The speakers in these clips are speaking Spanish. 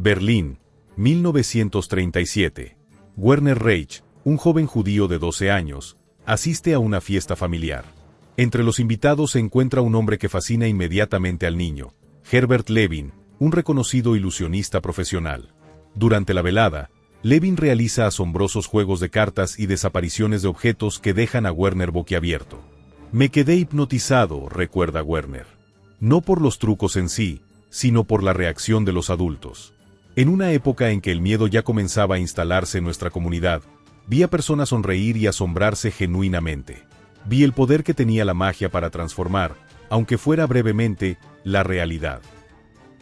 Berlín, 1937. Werner Reich, un joven judío de 12 años, asiste a una fiesta familiar. Entre los invitados se encuentra un hombre que fascina inmediatamente al niño, Herbert Levin, un reconocido ilusionista profesional. Durante la velada, Levin realiza asombrosos juegos de cartas y desapariciones de objetos que dejan a Werner boquiabierto. Me quedé hipnotizado, recuerda Werner. No por los trucos en sí, sino por la reacción de los adultos. En una época en que el miedo ya comenzaba a instalarse en nuestra comunidad, vi a personas sonreír y asombrarse genuinamente. Vi el poder que tenía la magia para transformar, aunque fuera brevemente, la realidad.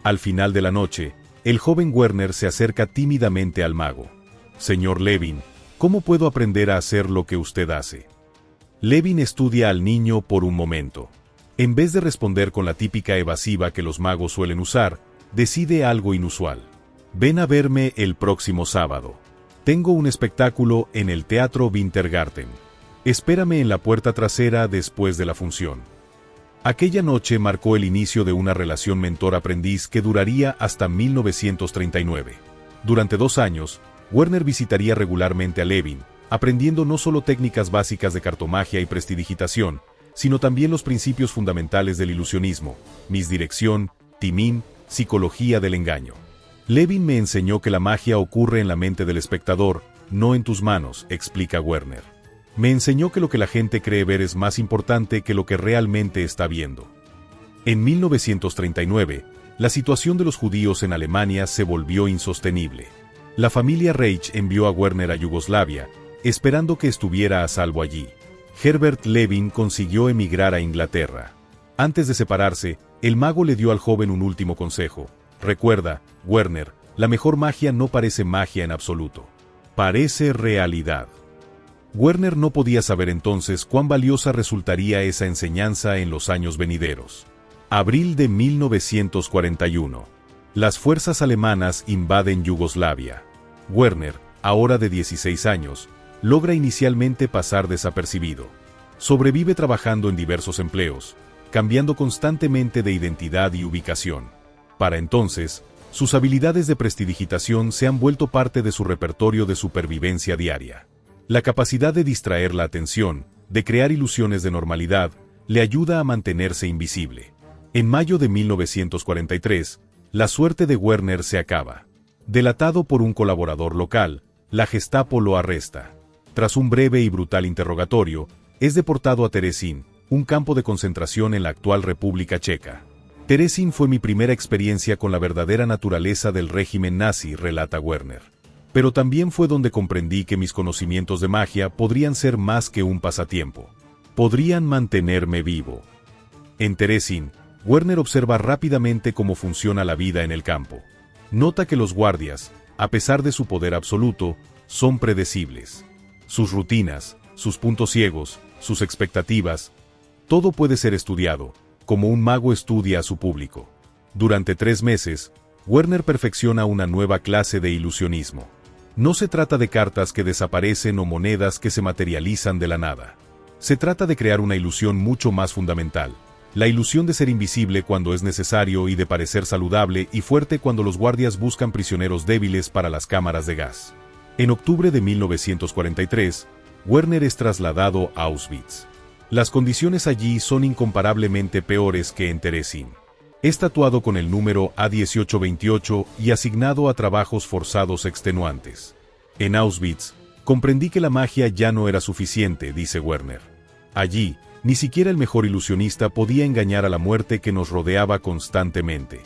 Al final de la noche, el joven Werner se acerca tímidamente al mago. Señor Levin, ¿cómo puedo aprender a hacer lo que usted hace? Levin estudia al niño por un momento. En vez de responder con la típica evasiva que los magos suelen usar, decide algo inusual. Ven a verme el próximo sábado. Tengo un espectáculo en el Teatro Wintergarten. Espérame en la puerta trasera después de la función. Aquella noche marcó el inicio de una relación mentor-aprendiz que duraría hasta 1939. Durante 2 años, Werner visitaría regularmente a Levin, aprendiendo no solo técnicas básicas de cartomagia y prestidigitación, sino también los principios fundamentales del ilusionismo, misdirección, timín, psicología del engaño. Levin me enseñó que la magia ocurre en la mente del espectador, no en tus manos, explica Werner. Me enseñó que lo que la gente cree ver es más importante que lo que realmente está viendo. En 1939, la situación de los judíos en Alemania se volvió insostenible. La familia Reich envió a Werner a Yugoslavia, esperando que estuviera a salvo allí. Herbert Levin consiguió emigrar a Inglaterra. Antes de separarse, el mago le dio al joven un último consejo. Recuerda, Werner, la mejor magia no parece magia en absoluto. Parece realidad. Werner no podía saber entonces cuán valiosa resultaría esa enseñanza en los años venideros. Abril de 1941. Las fuerzas alemanas invaden Yugoslavia. Werner, ahora de 16 años, logra inicialmente pasar desapercibido. Sobrevive trabajando en diversos empleos, cambiando constantemente de identidad y ubicación. Para entonces, sus habilidades de prestidigitación se han vuelto parte de su repertorio de supervivencia diaria. La capacidad de distraer la atención, de crear ilusiones de normalidad, le ayuda a mantenerse invisible. En mayo de 1943, la suerte de Werner se acaba. Delatado por un colaborador local, la Gestapo lo arresta. Tras un breve y brutal interrogatorio, es deportado a Terezín, un campo de concentración en la actual República Checa. Terezín fue mi primera experiencia con la verdadera naturaleza del régimen nazi, relata Werner. Pero también fue donde comprendí que mis conocimientos de magia podrían ser más que un pasatiempo. Podrían mantenerme vivo. En Terezín, Werner observa rápidamente cómo funciona la vida en el campo. Nota que los guardias, a pesar de su poder absoluto, son predecibles. Sus rutinas, sus puntos ciegos, sus expectativas, todo puede ser estudiado, como un mago estudia a su público. Durante 3 meses, Werner perfecciona una nueva clase de ilusionismo. No se trata de cartas que desaparecen o monedas que se materializan de la nada. Se trata de crear una ilusión mucho más fundamental. La ilusión de ser invisible cuando es necesario y de parecer saludable y fuerte cuando los guardias buscan prisioneros débiles para las cámaras de gas. En octubre de 1943, Werner es trasladado a Auschwitz. Las condiciones allí son incomparablemente peores que en Terezín. Es tatuado con el número A1828 y asignado a trabajos forzados extenuantes. En Auschwitz, comprendí que la magia ya no era suficiente, dice Werner. Allí, ni siquiera el mejor ilusionista podía engañar a la muerte que nos rodeaba constantemente.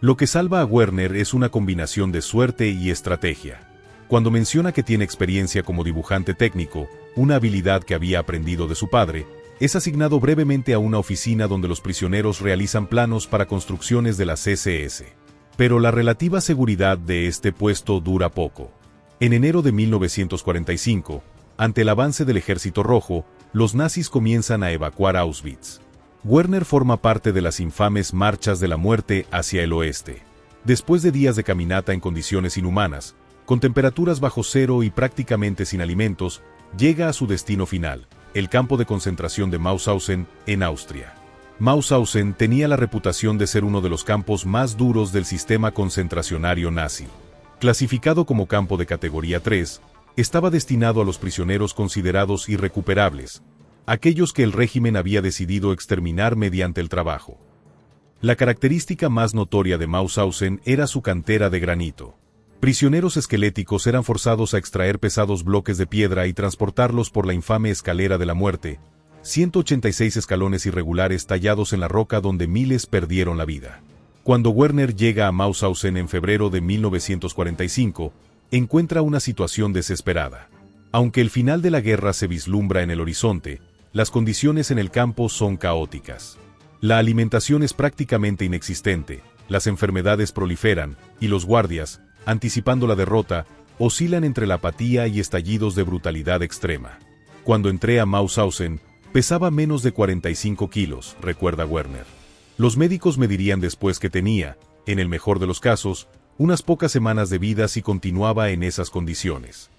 Lo que salva a Werner es una combinación de suerte y estrategia. Cuando menciona que tiene experiencia como dibujante técnico, una habilidad que había aprendido de su padre, es asignado brevemente a una oficina donde los prisioneros realizan planos para construcciones de las SS. Pero la relativa seguridad de este puesto dura poco. En enero de 1945, ante el avance del Ejército Rojo, los nazis comienzan a evacuar Auschwitz. Werner forma parte de las infames marchas de la muerte hacia el oeste. Después de días de caminata en condiciones inhumanas, con temperaturas bajo cero y prácticamente sin alimentos, llega a su destino final, el campo de concentración de Mauthausen, en Austria. Mauthausen tenía la reputación de ser uno de los campos más duros del sistema concentracionario nazi. Clasificado como campo de categoría 3, estaba destinado a los prisioneros considerados irrecuperables, aquellos que el régimen había decidido exterminar mediante el trabajo. La característica más notoria de Mauthausen era su cantera de granito. Prisioneros esqueléticos eran forzados a extraer pesados bloques de piedra y transportarlos por la infame escalera de la muerte, 186 escalones irregulares tallados en la roca donde miles perdieron la vida. Cuando Werner llega a Mauthausen en febrero de 1945, encuentra una situación desesperada. Aunque el final de la guerra se vislumbra en el horizonte, las condiciones en el campo son caóticas. La alimentación es prácticamente inexistente, las enfermedades proliferan, y los guardias, anticipando la derrota, oscilan entre la apatía y estallidos de brutalidad extrema. Cuando entré a Mauthausen, pesaba menos de 45 kilos, recuerda Werner. Los médicos me dirían después que tenía, en el mejor de los casos, unas pocas semanas de vida si continuaba en esas condiciones.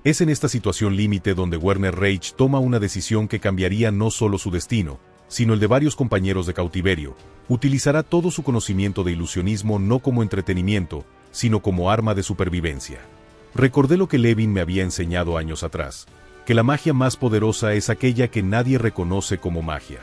Es en esta situación límite donde Werner Reich toma una decisión que cambiaría no solo su destino, sino el de varios compañeros de cautiverio. Utilizará todo su conocimiento de ilusionismo no como entretenimiento, sino como arma de supervivencia. Recordé lo que Levin me había enseñado años atrás, que la magia más poderosa es aquella que nadie reconoce como magia.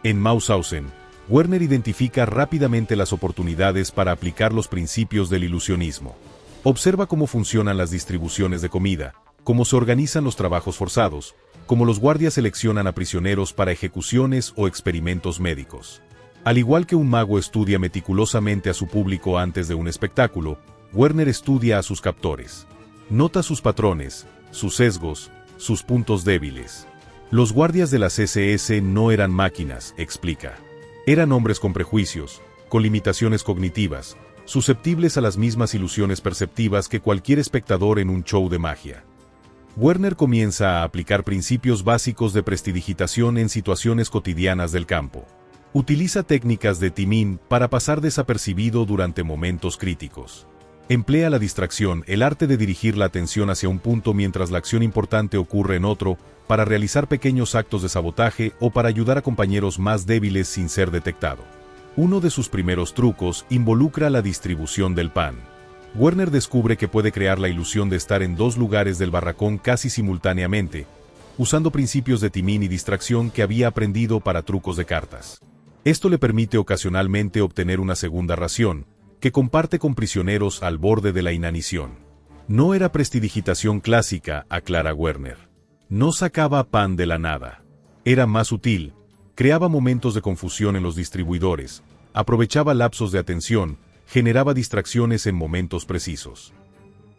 En Mauthausen, Werner identifica rápidamente las oportunidades para aplicar los principios del ilusionismo. Observa cómo funcionan las distribuciones de comida, cómo se organizan los trabajos forzados, cómo los guardias seleccionan a prisioneros para ejecuciones o experimentos médicos. Al igual que un mago estudia meticulosamente a su público antes de un espectáculo, Werner estudia a sus captores. Nota sus patrones, sus sesgos, sus puntos débiles. Los guardias de las SS no eran máquinas, explica. Eran hombres con prejuicios, con limitaciones cognitivas, susceptibles a las mismas ilusiones perceptivas que cualquier espectador en un show de magia. Werner comienza a aplicar principios básicos de prestidigitación en situaciones cotidianas del campo. Utiliza técnicas de timing para pasar desapercibido durante momentos críticos. Emplea la distracción, el arte de dirigir la atención hacia un punto mientras la acción importante ocurre en otro, para realizar pequeños actos de sabotaje o para ayudar a compañeros más débiles sin ser detectado. Uno de sus primeros trucos involucra la distribución del pan. Werner descubre que puede crear la ilusión de estar en dos lugares del barracón casi simultáneamente, usando principios de timing y distracción que había aprendido para trucos de cartas. Esto le permite ocasionalmente obtener una segunda ración, que comparte con prisioneros al borde de la inanición. No era prestidigitación clásica, aclara Werner. No sacaba pan de la nada. Era más sutil, creaba momentos de confusión en los distribuidores, aprovechaba lapsos de atención, generaba distracciones en momentos precisos.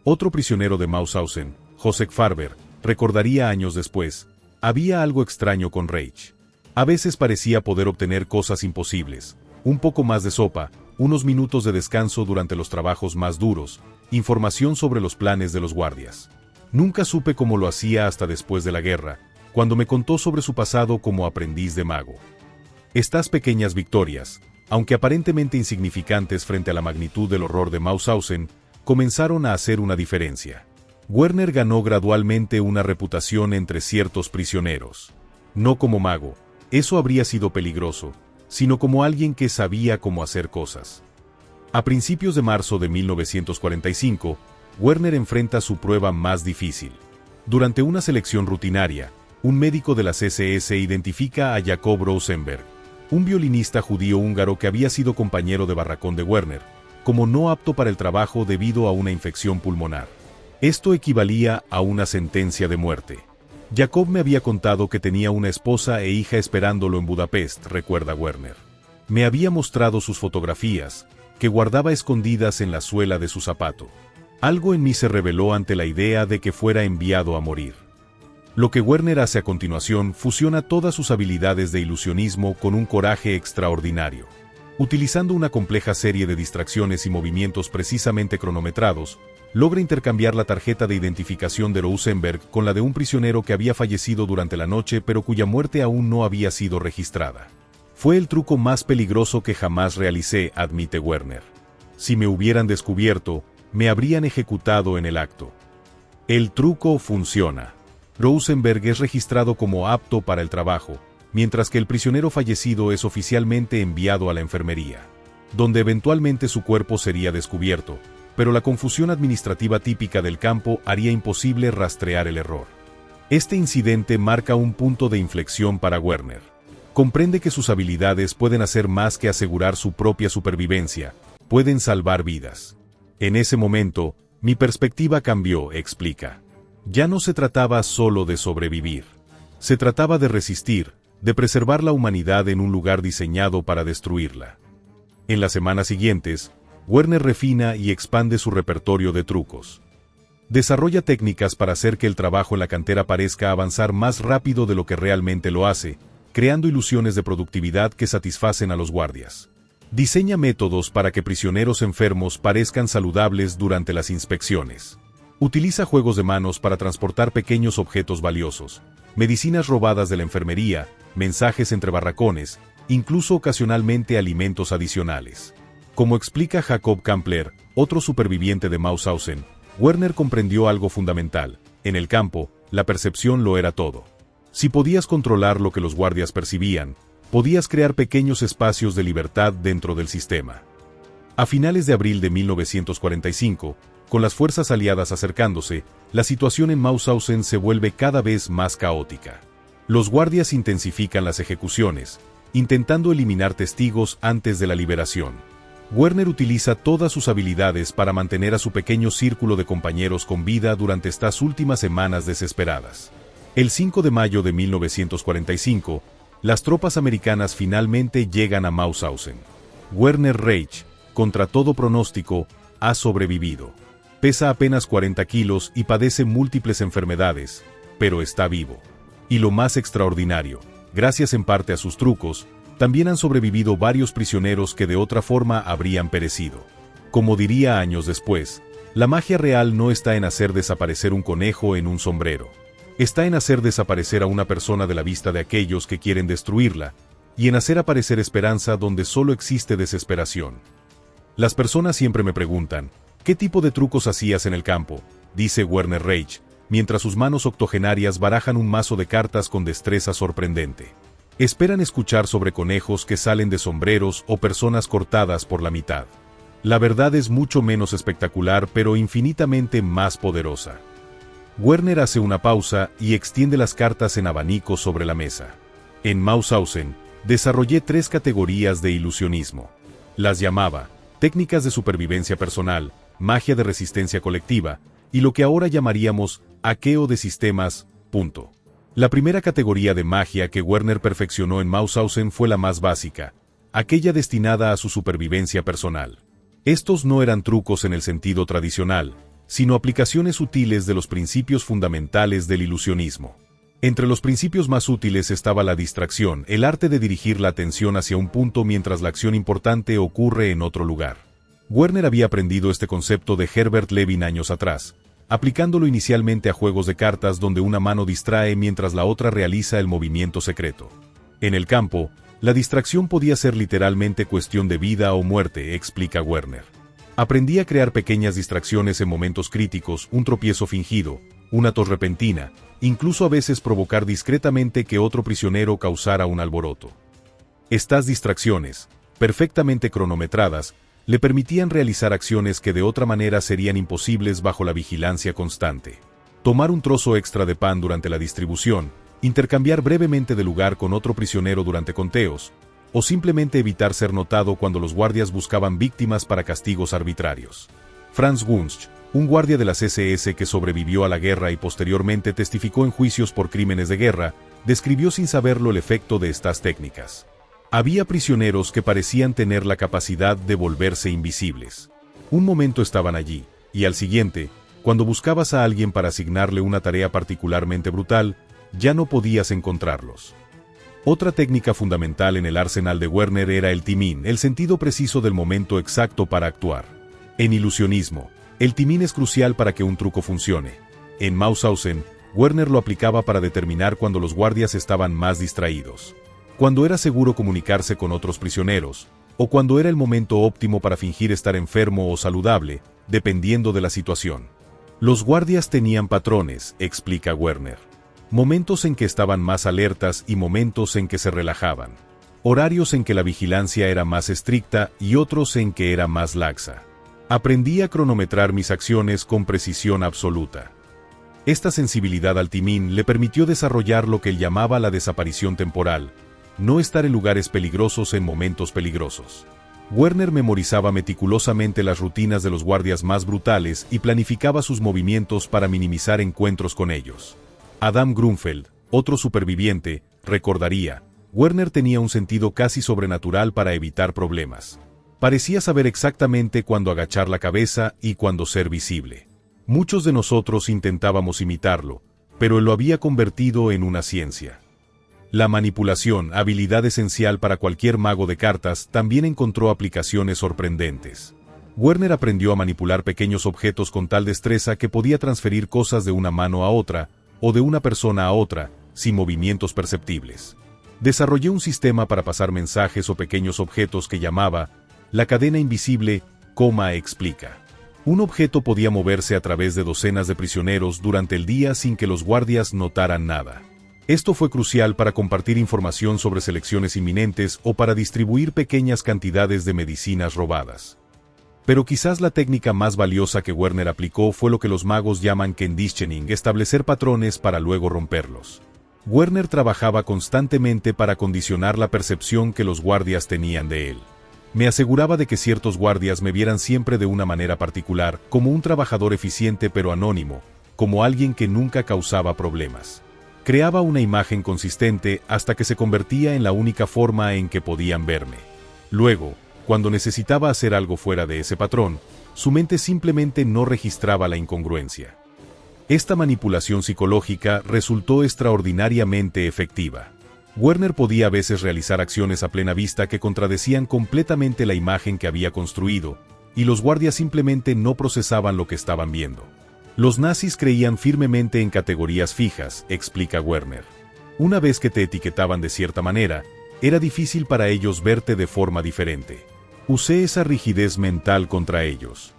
Otro prisionero de Mauthausen, Joseph Farber, recordaría años después, había algo extraño con Reich. A veces parecía poder obtener cosas imposibles, un poco más de sopa, unos minutos de descanso durante los trabajos más duros, información sobre los planes de los guardias. Nunca supe cómo lo hacía hasta después de la guerra, cuando me contó sobre su pasado como aprendiz de mago. Estas pequeñas victorias, aunque aparentemente insignificantes frente a la magnitud del horror de Mauthausen, comenzaron a hacer una diferencia. Werner ganó gradualmente una reputación entre ciertos prisioneros. No como mago, eso habría sido peligroso, sino como alguien que sabía cómo hacer cosas. A principios de marzo de 1945, Werner enfrenta su prueba más difícil. Durante una selección rutinaria, un médico de las SS identifica a Jacob Rosenberg, un violinista judío húngaro que había sido compañero de barracón de Werner, como no apto para el trabajo debido a una infección pulmonar. Esto equivalía a una sentencia de muerte. Jacob me había contado que tenía una esposa e hija esperándolo en Budapest, recuerda Werner. Me había mostrado sus fotografías, que guardaba escondidas en la suela de su zapato. Algo en mí se rebeló ante la idea de que fuera enviado a morir. Lo que Werner hace a continuación fusiona todas sus habilidades de ilusionismo con un coraje extraordinario. Utilizando una compleja serie de distracciones y movimientos precisamente cronometrados, logra intercambiar la tarjeta de identificación de Rosenberg con la de un prisionero que había fallecido durante la noche pero cuya muerte aún no había sido registrada. Fue el truco más peligroso que jamás realicé, admite Werner. Si me hubieran descubierto, me habrían ejecutado en el acto. El truco funciona. Rosenberg es registrado como apto para el trabajo, mientras que el prisionero fallecido es oficialmente enviado a la enfermería, donde eventualmente su cuerpo sería descubierto, pero la confusión administrativa típica del campo haría imposible rastrear el error. Este incidente marca un punto de inflexión para Werner. Comprende que sus habilidades pueden hacer más que asegurar su propia supervivencia, pueden salvar vidas. En ese momento, mi perspectiva cambió, explica. Ya no se trataba solo de sobrevivir. Se trataba de resistir, de preservar la humanidad en un lugar diseñado para destruirla. En las semanas siguientes, Werner refina y expande su repertorio de trucos. Desarrolla técnicas para hacer que el trabajo en la cantera parezca avanzar más rápido de lo que realmente lo hace, creando ilusiones de productividad que satisfacen a los guardias. Diseña métodos para que prisioneros enfermos parezcan saludables durante las inspecciones. Utiliza juegos de manos para transportar pequeños objetos valiosos, medicinas robadas de la enfermería, mensajes entre barracones, incluso ocasionalmente alimentos adicionales. Como explica Jacob Kampler, otro superviviente de Mauthausen, Werner comprendió algo fundamental: en el campo, la percepción lo era todo. Si podías controlar lo que los guardias percibían, podías crear pequeños espacios de libertad dentro del sistema. A finales de abril de 1945, con las fuerzas aliadas acercándose, la situación en Mauthausen se vuelve cada vez más caótica. Los guardias intensifican las ejecuciones, intentando eliminar testigos antes de la liberación. Werner utiliza todas sus habilidades para mantener a su pequeño círculo de compañeros con vida durante estas últimas semanas desesperadas. El 5 de mayo de 1945, las tropas americanas finalmente llegan a Mauthausen. Werner Reich, contra todo pronóstico, ha sobrevivido. Pesa apenas 40 kilos y padece múltiples enfermedades, pero está vivo. Y lo más extraordinario, gracias en parte a sus trucos, también han sobrevivido varios prisioneros que de otra forma habrían perecido. Como diría años después, la magia real no está en hacer desaparecer un conejo en un sombrero. Está en hacer desaparecer a una persona de la vista de aquellos que quieren destruirla, y en hacer aparecer esperanza donde solo existe desesperación. Las personas siempre me preguntan, ¿qué tipo de trucos hacías en el campo?, dice Werner Reich, mientras sus manos octogenarias barajan un mazo de cartas con destreza sorprendente. Esperan escuchar sobre conejos que salen de sombreros o personas cortadas por la mitad. La verdad es mucho menos espectacular, pero infinitamente más poderosa. Werner hace una pausa y extiende las cartas en abanico sobre la mesa. En Mauthausen, desarrollé 3 categorías de ilusionismo. Las llamaba técnicas de supervivencia personal, magia de resistencia colectiva, y lo que ahora llamaríamos hackeo de sistemas. La primera categoría de magia que Werner perfeccionó en Mauthausen fue la más básica, aquella destinada a su supervivencia personal. Estos no eran trucos en el sentido tradicional, sino aplicaciones sutiles de los principios fundamentales del ilusionismo. Entre los principios más útiles estaba la distracción, el arte de dirigir la atención hacia un punto mientras la acción importante ocurre en otro lugar. Werner había aprendido este concepto de Herbert Levin años atrás, aplicándolo inicialmente a juegos de cartas donde una mano distrae mientras la otra realiza el movimiento secreto. En el campo, la distracción podía ser literalmente cuestión de vida o muerte, explica Werner. Aprendí a crear pequeñas distracciones en momentos críticos, un tropiezo fingido, una tos repentina, incluso a veces provocar discretamente que otro prisionero causara un alboroto. Estas distracciones, perfectamente cronometradas, le permitían realizar acciones que de otra manera serían imposibles bajo la vigilancia constante. Tomar un trozo extra de pan durante la distribución, intercambiar brevemente de lugar con otro prisionero durante conteos, o simplemente evitar ser notado cuando los guardias buscaban víctimas para castigos arbitrarios. Franz Wunsch, un guardia de las SS que sobrevivió a la guerra y posteriormente testificó en juicios por crímenes de guerra, describió sin saberlo el efecto de estas técnicas. Había prisioneros que parecían tener la capacidad de volverse invisibles. Un momento estaban allí, y al siguiente, cuando buscabas a alguien para asignarle una tarea particularmente brutal, ya no podías encontrarlos. Otra técnica fundamental en el arsenal de Werner era el timing, el sentido preciso del momento exacto para actuar. En ilusionismo, el timing es crucial para que un truco funcione. En Mauthausen, Werner lo aplicaba para determinar cuando los guardias estaban más distraídos, cuando era seguro comunicarse con otros prisioneros, o cuando era el momento óptimo para fingir estar enfermo o saludable, dependiendo de la situación. Los guardias tenían patrones, explica Werner. Momentos en que estaban más alertas y momentos en que se relajaban. Horarios en que la vigilancia era más estricta y otros en que era más laxa. Aprendí a cronometrar mis acciones con precisión absoluta. Esta sensibilidad al timín le permitió desarrollar lo que él llamaba la desaparición temporal, no estar en lugares peligrosos en momentos peligrosos. Werner memorizaba meticulosamente las rutinas de los guardias más brutales y planificaba sus movimientos para minimizar encuentros con ellos. Adam Grunfeld, otro superviviente, recordaría: Werner tenía un sentido casi sobrenatural para evitar problemas. Parecía saber exactamente cuándo agachar la cabeza y cuándo ser visible. Muchos de nosotros intentábamos imitarlo, pero él lo había convertido en una ciencia. La manipulación, habilidad esencial para cualquier mago de cartas, también encontró aplicaciones sorprendentes. Werner aprendió a manipular pequeños objetos con tal destreza que podía transferir cosas de una mano a otra, o de una persona a otra, sin movimientos perceptibles. Desarrollé un sistema para pasar mensajes o pequeños objetos que llamaba la cadena invisible, explica. Un objeto podía moverse a través de docenas de prisioneros durante el día sin que los guardias notaran nada. Esto fue crucial para compartir información sobre selecciones inminentes o para distribuir pequeñas cantidades de medicinas robadas. Pero quizás la técnica más valiosa que Werner aplicó fue lo que los magos llaman conditioning, establecer patrones para luego romperlos. Werner trabajaba constantemente para condicionar la percepción que los guardias tenían de él. Me aseguraba de que ciertos guardias me vieran siempre de una manera particular, como un trabajador eficiente pero anónimo, como alguien que nunca causaba problemas. Creaba una imagen consistente hasta que se convertía en la única forma en que podían verme. Luego, cuando necesitaba hacer algo fuera de ese patrón, su mente simplemente no registraba la incongruencia. Esta manipulación psicológica resultó extraordinariamente efectiva. Werner podía a veces realizar acciones a plena vista que contradecían completamente la imagen que había construido, y los guardias simplemente no procesaban lo que estaban viendo. Los nazis creían firmemente en categorías fijas, explica Werner. Una vez que te etiquetaban de cierta manera, era difícil para ellos verte de forma diferente. Usé esa rigidez mental contra ellos.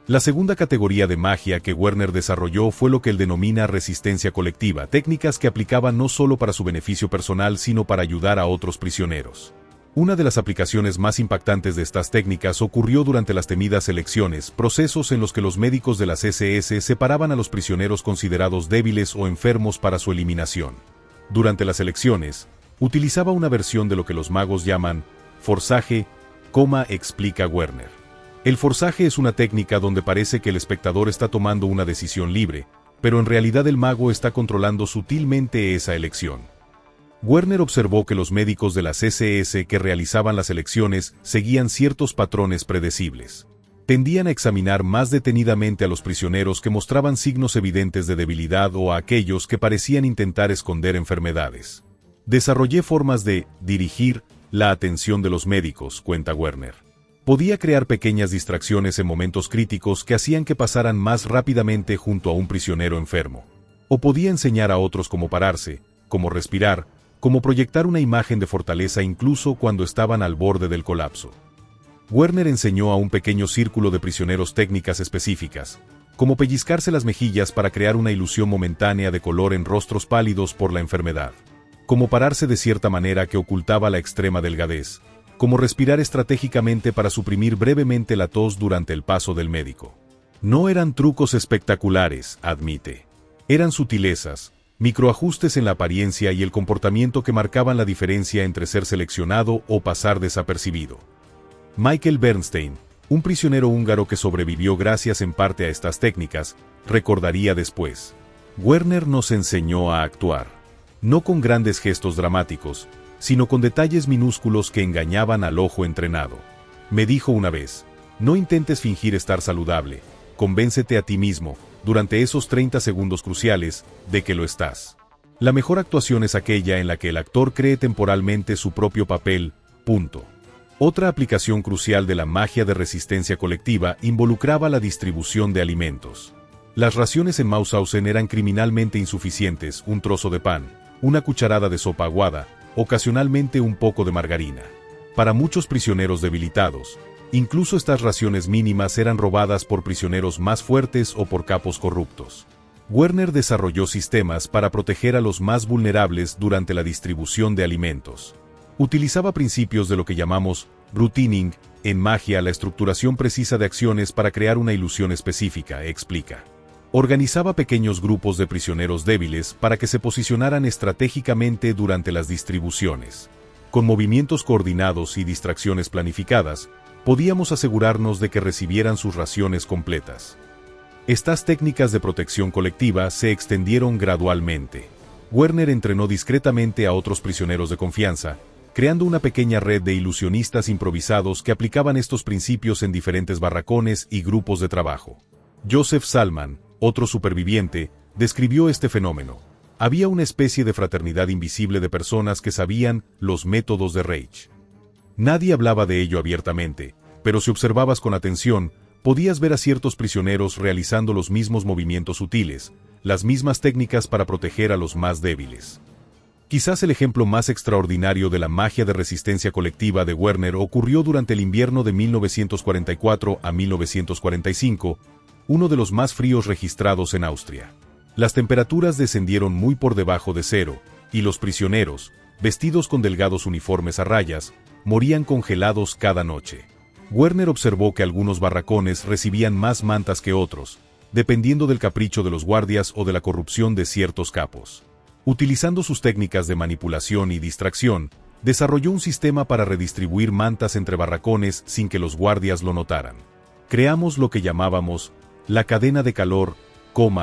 La segunda categoría de magia que Werner desarrolló fue lo que él denomina resistencia colectiva, técnicas que aplicaba no solo para su beneficio personal sino para ayudar a otros prisioneros. Una de las aplicaciones más impactantes de estas técnicas ocurrió durante las temidas elecciones, procesos en los que los médicos de las SS separaban a los prisioneros considerados débiles o enfermos para su eliminación. Durante las elecciones, utilizaba una versión de lo que los magos llaman forzaje, explica Werner. El forzaje es una técnica donde parece que el espectador está tomando una decisión libre, pero en realidad el mago está controlando sutilmente esa elección. Werner observó que los médicos de las SS que realizaban las elecciones seguían ciertos patrones predecibles. Tendían a examinar más detenidamente a los prisioneros que mostraban signos evidentes de debilidad o a aquellos que parecían intentar esconder enfermedades. Desarrollé formas de dirigir la atención de los médicos, cuenta Werner. Podía crear pequeñas distracciones en momentos críticos que hacían que pasaran más rápidamente junto a un prisionero enfermo. O podía enseñar a otros cómo pararse, cómo respirar, cómo proyectar una imagen de fortaleza incluso cuando estaban al borde del colapso. Werner enseñó a un pequeño círculo de prisioneros técnicas específicas, como pellizcarse las mejillas para crear una ilusión momentánea de color en rostros pálidos por la enfermedad, como pararse de cierta manera que ocultaba la extrema delgadez, como respirar estratégicamente para suprimir brevemente la tos durante el paso del médico. No eran trucos espectaculares, admite. Eran sutilezas, microajustes en la apariencia y el comportamiento que marcaban la diferencia entre ser seleccionado o pasar desapercibido. Michael Bernstein, un prisionero húngaro que sobrevivió gracias en parte a estas técnicas, recordaría después: Werner nos enseñó a actuar, no con grandes gestos dramáticos, sino con detalles minúsculos que engañaban al ojo entrenado. Me dijo una vez: no intentes fingir estar saludable, convéncete a ti mismo, durante esos 30 segundos cruciales, de que lo estás. La mejor actuación es aquella en la que el actor cree temporalmente su propio papel, punto. Otra aplicación crucial de la magia de resistencia colectiva involucraba la distribución de alimentos. Las raciones en Mauthausen eran criminalmente insuficientes: un trozo de pan, una cucharada de sopa aguada, ocasionalmente un poco de margarina. Para muchos prisioneros debilitados, incluso estas raciones mínimas eran robadas por prisioneros más fuertes o por capos corruptos. Werner desarrolló sistemas para proteger a los más vulnerables durante la distribución de alimentos. Utilizaba principios de lo que llamamos routing, en magia la estructuración precisa de acciones para crear una ilusión específica, explica. Organizaba pequeños grupos de prisioneros débiles para que se posicionaran estratégicamente durante las distribuciones. Con movimientos coordinados y distracciones planificadas, podíamos asegurarnos de que recibieran sus raciones completas. Estas técnicas de protección colectiva se extendieron gradualmente. Werner entrenó discretamente a otros prisioneros de confianza, creando una pequeña red de ilusionistas improvisados que aplicaban estos principios en diferentes barracones y grupos de trabajo. Joseph Salman, otro superviviente, describió este fenómeno. Había una especie de fraternidad invisible de personas que sabían los métodos de Reich. Nadie hablaba de ello abiertamente, pero si observabas con atención, podías ver a ciertos prisioneros realizando los mismos movimientos sutiles, las mismas técnicas para proteger a los más débiles. Quizás el ejemplo más extraordinario de la magia de resistencia colectiva de Werner ocurrió durante el invierno de 1944 a 1945, uno de los más fríos registrados en Austria. Las temperaturas descendieron muy por debajo de cero, y los prisioneros, vestidos con delgados uniformes a rayas, morían congelados cada noche. Werner observó que algunos barracones recibían más mantas que otros, dependiendo del capricho de los guardias o de la corrupción de ciertos capos. Utilizando sus técnicas de manipulación y distracción, desarrolló un sistema para redistribuir mantas entre barracones sin que los guardias lo notaran. Creamos lo que llamábamos la cadena de calor,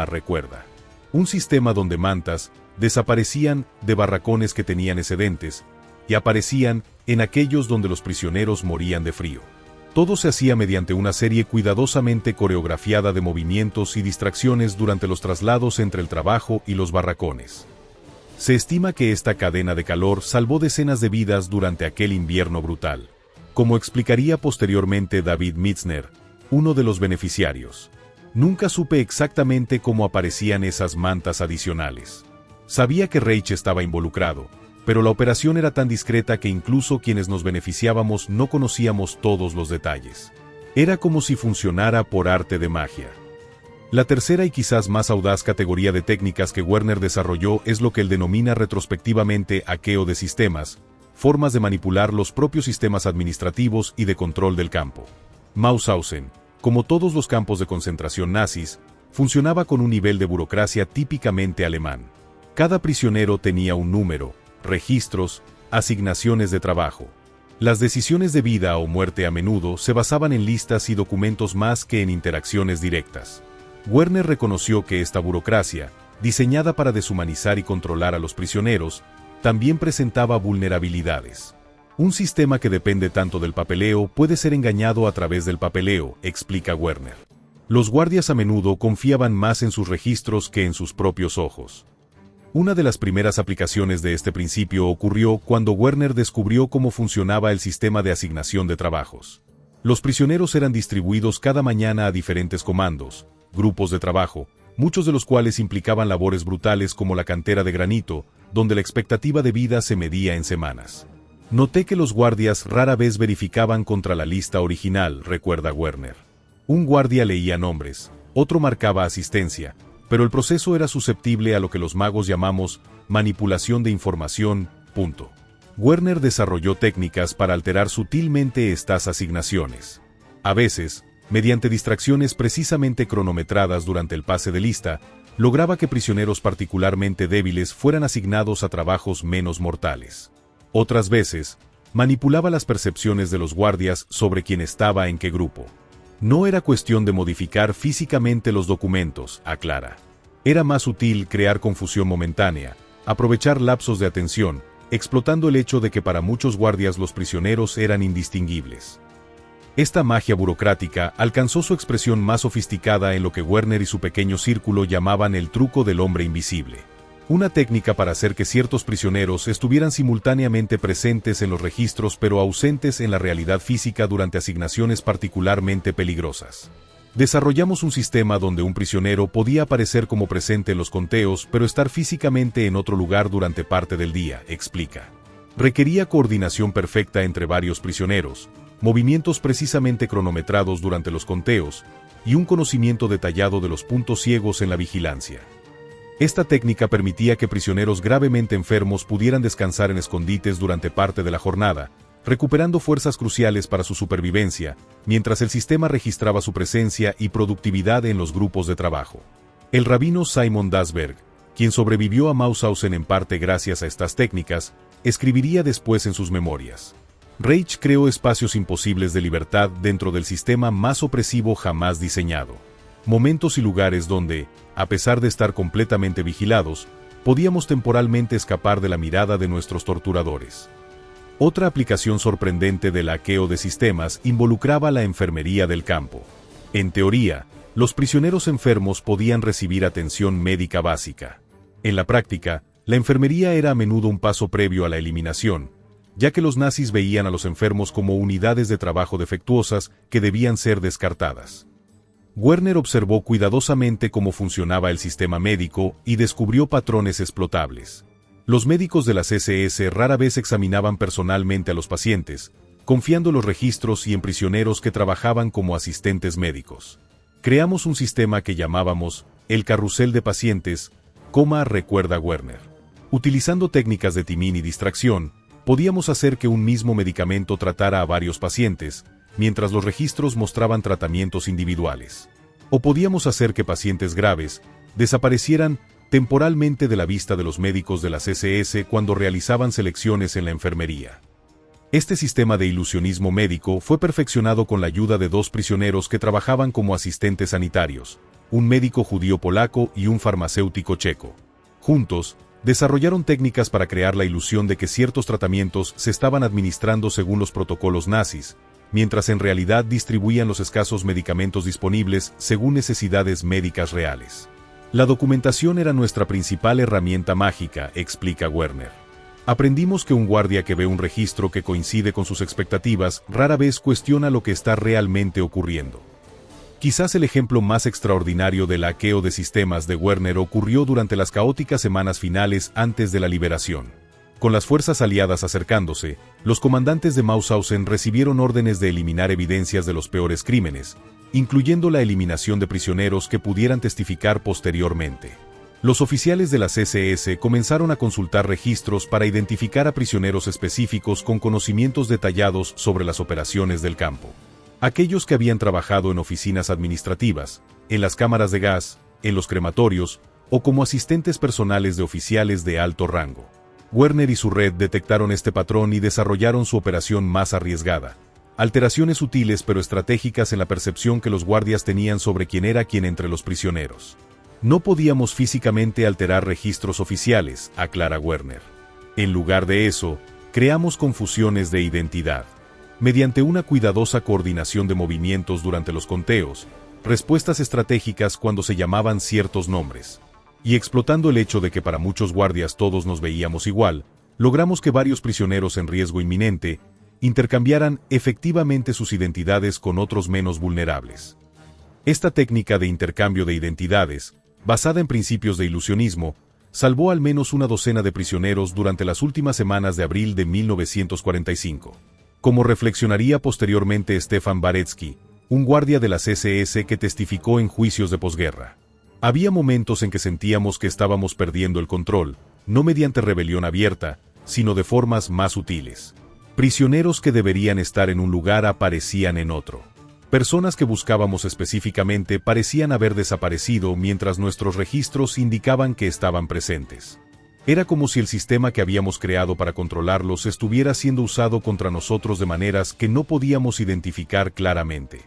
recuerda. Un sistema donde mantas desaparecían de barracones que tenían excedentes y aparecían en aquellos donde los prisioneros morían de frío. Todo se hacía mediante una serie cuidadosamente coreografiada de movimientos y distracciones durante los traslados entre el trabajo y los barracones. Se estima que esta cadena de calor salvó decenas de vidas durante aquel invierno brutal, como explicaría posteriormente David Mitzner, uno de los beneficiarios. Nunca supe exactamente cómo aparecían esas mantas adicionales. Sabía que Reich estaba involucrado, pero la operación era tan discreta que incluso quienes nos beneficiábamos no conocíamos todos los detalles. Era como si funcionara por arte de magia. La tercera y quizás más audaz categoría de técnicas que Werner desarrolló es lo que él denomina retrospectivamente hackeo de sistemas, formas de manipular los propios sistemas administrativos y de control del campo. Mauthausen, como todos los campos de concentración nazis, funcionaba con un nivel de burocracia típicamente alemán. Cada prisionero tenía un número, registros, asignaciones de trabajo. Las decisiones de vida o muerte a menudo se basaban en listas y documentos más que en interacciones directas. Werner reconoció que esta burocracia, diseñada para deshumanizar y controlar a los prisioneros, también presentaba vulnerabilidades. Un sistema que depende tanto del papeleo puede ser engañado a través del papeleo, explica Werner. Los guardias a menudo confiaban más en sus registros que en sus propios ojos. Una de las primeras aplicaciones de este principio ocurrió cuando Werner descubrió cómo funcionaba el sistema de asignación de trabajos. Los prisioneros eran distribuidos cada mañana a diferentes comandos, grupos de trabajo, muchos de los cuales implicaban labores brutales como la cantera de granito, donde la expectativa de vida se medía en semanas. Noté que los guardias rara vez verificaban contra la lista original, recuerda Werner. Un guardia leía nombres, otro marcaba asistencia, pero el proceso era susceptible a lo que los magos llamamos manipulación de información. Werner desarrolló técnicas para alterar sutilmente estas asignaciones. A veces, mediante distracciones precisamente cronometradas durante el pase de lista, lograba que prisioneros particularmente débiles fueran asignados a trabajos menos mortales. Otras veces, manipulaba las percepciones de los guardias sobre quién estaba en qué grupo. No era cuestión de modificar físicamente los documentos, aclara. Era más útil crear confusión momentánea, aprovechar lapsos de atención, explotando el hecho de que para muchos guardias los prisioneros eran indistinguibles. Esta magia burocrática alcanzó su expresión más sofisticada en lo que Werner y su pequeño círculo llamaban el truco del hombre invisible. Una técnica para hacer que ciertos prisioneros estuvieran simultáneamente presentes en los registros pero ausentes en la realidad física durante asignaciones particularmente peligrosas. Desarrollamos un sistema donde un prisionero podía aparecer como presente en los conteos pero estar físicamente en otro lugar durante parte del día, explica. Requería coordinación perfecta entre varios prisioneros, movimientos precisamente cronometrados durante los conteos, y un conocimiento detallado de los puntos ciegos en la vigilancia. Esta técnica permitía que prisioneros gravemente enfermos pudieran descansar en escondites durante parte de la jornada, recuperando fuerzas cruciales para su supervivencia, mientras el sistema registraba su presencia y productividad en los grupos de trabajo. El rabino Simon Dasberg, quien sobrevivió a Mauthausen en parte gracias a estas técnicas, escribiría después en sus memorias: Reich creó espacios imposibles de libertad dentro del sistema más opresivo jamás diseñado. Momentos y lugares donde, a pesar de estar completamente vigilados, podíamos temporalmente escapar de la mirada de nuestros torturadores. Otra aplicación sorprendente del hackeo de sistemas involucraba la enfermería del campo. En teoría, los prisioneros enfermos podían recibir atención médica básica. En la práctica, la enfermería era a menudo un paso previo a la eliminación, ya que los nazis veían a los enfermos como unidades de trabajo defectuosas que debían ser descartadas. Werner observó cuidadosamente cómo funcionaba el sistema médico y descubrió patrones explotables. Los médicos de las SS rara vez examinaban personalmente a los pacientes, confiando los registros y en prisioneros que trabajaban como asistentes médicos. Creamos un sistema que llamábamos el carrusel de pacientes, recuerda Werner. Utilizando técnicas de timing y distracción, podíamos hacer que un mismo medicamento tratara a varios pacientes, mientras los registros mostraban tratamientos individuales. O podíamos hacer que pacientes graves desaparecieran temporalmente de la vista de los médicos de las SS cuando realizaban selecciones en la enfermería. Este sistema de ilusionismo médico fue perfeccionado con la ayuda de dos prisioneros que trabajaban como asistentes sanitarios, un médico judío polaco y un farmacéutico checo. Juntos, desarrollaron técnicas para crear la ilusión de que ciertos tratamientos se estaban administrando según los protocolos nazis, mientras en realidad distribuían los escasos medicamentos disponibles según necesidades médicas reales. La documentación era nuestra principal herramienta mágica, explica Werner. Aprendimos que un guardia que ve un registro que coincide con sus expectativas rara vez cuestiona lo que está realmente ocurriendo. Quizás el ejemplo más extraordinario del hackeo de sistemas de Werner ocurrió durante las caóticas semanas finales antes de la liberación. Con las fuerzas aliadas acercándose, los comandantes de Mauthausen recibieron órdenes de eliminar evidencias de los peores crímenes, incluyendo la eliminación de prisioneros que pudieran testificar posteriormente. Los oficiales de las SS comenzaron a consultar registros para identificar a prisioneros específicos con conocimientos detallados sobre las operaciones del campo. Aquellos que habían trabajado en oficinas administrativas, en las cámaras de gas, en los crematorios, o como asistentes personales de oficiales de alto rango. Werner y su red detectaron este patrón y desarrollaron su operación más arriesgada. Alteraciones sutiles pero estratégicas en la percepción que los guardias tenían sobre quién era quién entre los prisioneros. No podíamos físicamente alterar registros oficiales, aclara Werner. En lugar de eso, creamos confusiones de identidad. Mediante una cuidadosa coordinación de movimientos durante los conteos, respuestas estratégicas cuando se llamaban ciertos nombres, y explotando el hecho de que para muchos guardias todos nos veíamos igual, logramos que varios prisioneros en riesgo inminente intercambiaran efectivamente sus identidades con otros menos vulnerables. Esta técnica de intercambio de identidades, basada en principios de ilusionismo, salvó al menos una docena de prisioneros durante las últimas semanas de abril de 1945. Como reflexionaría posteriormente Stefan Baretsky, un guardia de las SS que testificó en juicios de posguerra. Había momentos en que sentíamos que estábamos perdiendo el control, no mediante rebelión abierta, sino de formas más sutiles. Prisioneros que deberían estar en un lugar aparecían en otro. Personas que buscábamos específicamente parecían haber desaparecido mientras nuestros registros indicaban que estaban presentes. Era como si el sistema que habíamos creado para controlarlos estuviera siendo usado contra nosotros de maneras que no podíamos identificar claramente.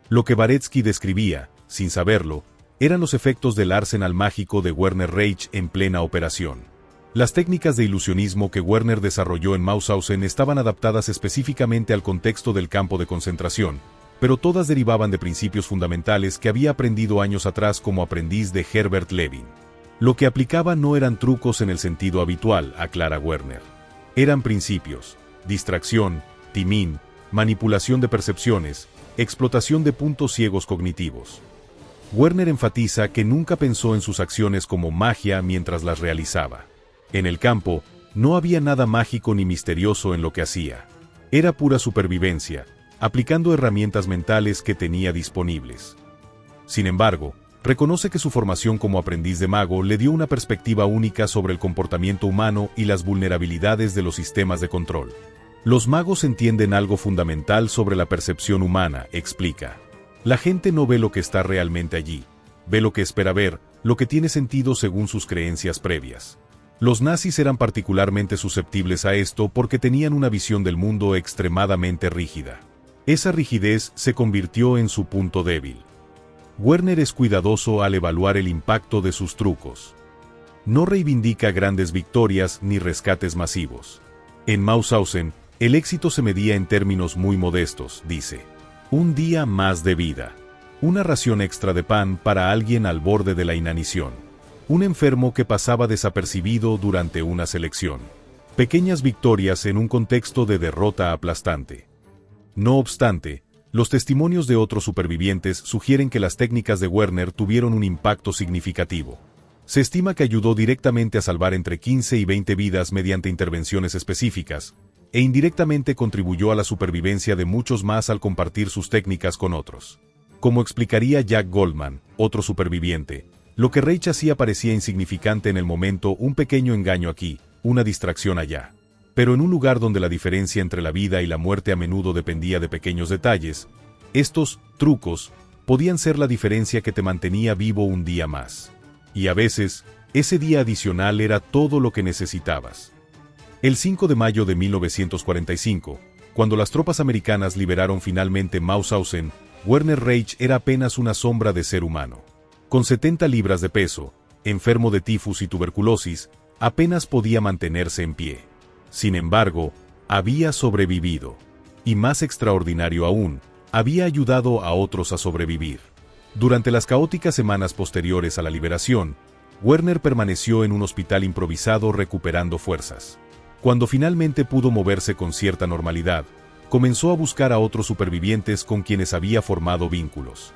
Lo que Baretsky describía, sin saberlo, eran los efectos del arsenal mágico de Werner Reich en plena operación. Las técnicas de ilusionismo que Werner desarrolló en Mauthausen estaban adaptadas específicamente al contexto del campo de concentración, pero todas derivaban de principios fundamentales que había aprendido años atrás como aprendiz de Herbert Levin. Lo que aplicaba no eran trucos en el sentido habitual, aclara Werner. Eran principios: distracción, timing, manipulación de percepciones, explotación de puntos ciegos cognitivos. Werner enfatiza que nunca pensó en sus acciones como magia mientras las realizaba. En el campo, no había nada mágico ni misterioso en lo que hacía. Era pura supervivencia, aplicando herramientas mentales que tenía disponibles. Sin embargo, reconoce que su formación como aprendiz de mago le dio una perspectiva única sobre el comportamiento humano y las vulnerabilidades de los sistemas de control. Los magos entienden algo fundamental sobre la percepción humana, explica. La gente no ve lo que está realmente allí, ve lo que espera ver, lo que tiene sentido según sus creencias previas. Los nazis eran particularmente susceptibles a esto porque tenían una visión del mundo extremadamente rígida. Esa rigidez se convirtió en su punto débil. Werner es cuidadoso al evaluar el impacto de sus trucos. No reivindica grandes victorias ni rescates masivos. En Mauthausen, el éxito se medía en términos muy modestos, dice. Un día más de vida. Una ración extra de pan para alguien al borde de la inanición. Un enfermo que pasaba desapercibido durante una selección. Pequeñas victorias en un contexto de derrota aplastante. No obstante, los testimonios de otros supervivientes sugieren que las técnicas de Werner tuvieron un impacto significativo. Se estima que ayudó directamente a salvar entre 15 y 20 vidas mediante intervenciones específicas, e indirectamente contribuyó a la supervivencia de muchos más al compartir sus técnicas con otros. Como explicaría Jack Goldman, otro superviviente, lo que Reich hacía parecía insignificante en el momento, un pequeño engaño aquí, una distracción allá. Pero en un lugar donde la diferencia entre la vida y la muerte a menudo dependía de pequeños detalles, estos trucos podían ser la diferencia que te mantenía vivo un día más. Y a veces, ese día adicional era todo lo que necesitabas. El 5 de mayo de 1945, cuando las tropas americanas liberaron finalmente Mauthausen, Werner Reich era apenas una sombra de ser humano. Con 70 libras de peso, enfermo de tifus y tuberculosis, apenas podía mantenerse en pie. Sin embargo, había sobrevivido. Y más extraordinario aún, había ayudado a otros a sobrevivir. Durante las caóticas semanas posteriores a la liberación, Werner permaneció en un hospital improvisado recuperando fuerzas. Cuando finalmente pudo moverse con cierta normalidad, comenzó a buscar a otros supervivientes con quienes había formado vínculos.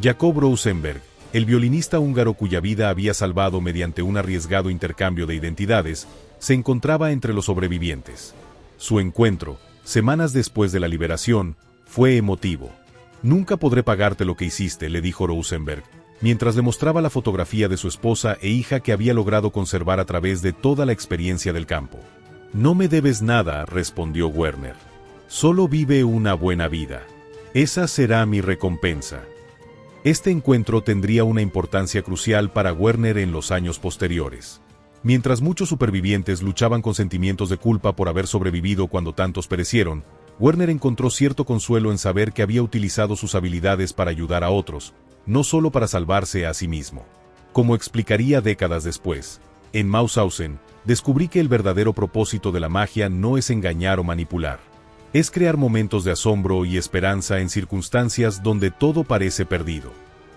Jacob Rosenberg, el violinista húngaro cuya vida había salvado mediante un arriesgado intercambio de identidades, se encontraba entre los sobrevivientes. Su encuentro, semanas después de la liberación, fue emotivo. «Nunca podré pagarte lo que hiciste», le dijo Rosenberg, mientras le mostraba la fotografía de su esposa e hija que había logrado conservar a través de toda la experiencia del campo. «No me debes nada», respondió Werner. «Solo vive una buena vida. Esa será mi recompensa». Este encuentro tendría una importancia crucial para Werner en los años posteriores. Mientras muchos supervivientes luchaban con sentimientos de culpa por haber sobrevivido cuando tantos perecieron, Werner encontró cierto consuelo en saber que había utilizado sus habilidades para ayudar a otros, no solo para salvarse a sí mismo. Como explicaría décadas después, en Mauthausen, descubrí que el verdadero propósito de la magia no es engañar o manipular. Es crear momentos de asombro y esperanza en circunstancias donde todo parece perdido.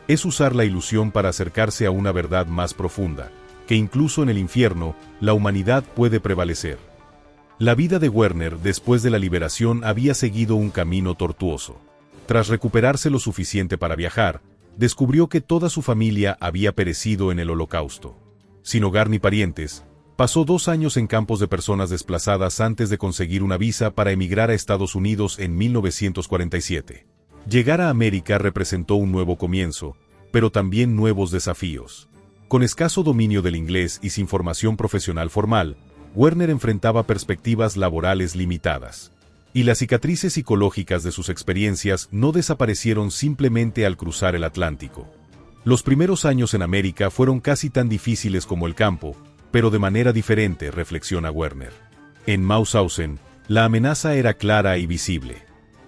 Es usar la ilusión para acercarse a una verdad más profunda, que incluso en el infierno, la humanidad puede prevalecer. La vida de Werner después de la liberación había seguido un camino tortuoso. Tras recuperarse lo suficiente para viajar, descubrió que toda su familia había perecido en el Holocausto. Sin hogar ni parientes, pasó 2 años en campos de personas desplazadas antes de conseguir una visa para emigrar a Estados Unidos en 1947. Llegar a América representó un nuevo comienzo, pero también nuevos desafíos. Con escaso dominio del inglés y sin formación profesional formal, Werner enfrentaba perspectivas laborales limitadas. Y las cicatrices psicológicas de sus experiencias no desaparecieron simplemente al cruzar el Atlántico. Los primeros años en América fueron casi tan difíciles como el campo, pero de manera diferente, reflexiona Werner. En Mauthausen, la amenaza era clara y visible.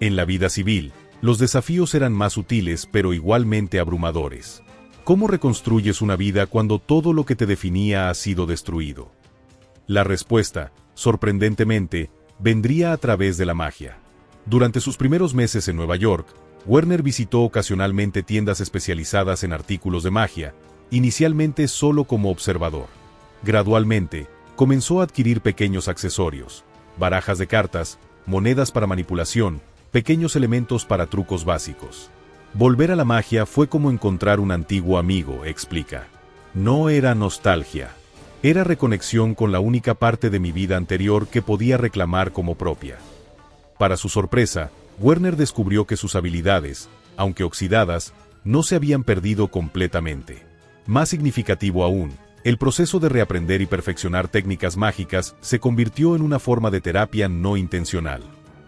En la vida civil, los desafíos eran más sutiles pero igualmente abrumadores. ¿Cómo reconstruyes una vida cuando todo lo que te definía ha sido destruido? La respuesta, sorprendentemente, vendría a través de la magia. Durante sus primeros meses en Nueva York, Werner visitó ocasionalmente tiendas especializadas en artículos de magia, inicialmente solo como observador. Gradualmente, comenzó a adquirir pequeños accesorios, barajas de cartas, monedas para manipulación, pequeños elementos para trucos básicos. Volver a la magia fue como encontrar un antiguo amigo, explica. No era nostalgia. Era reconexión con la única parte de mi vida anterior que podía reclamar como propia. Para su sorpresa, Werner descubrió que sus habilidades, aunque oxidadas, no se habían perdido completamente. Más significativo aún, el proceso de reaprender y perfeccionar técnicas mágicas se convirtió en una forma de terapia no intencional.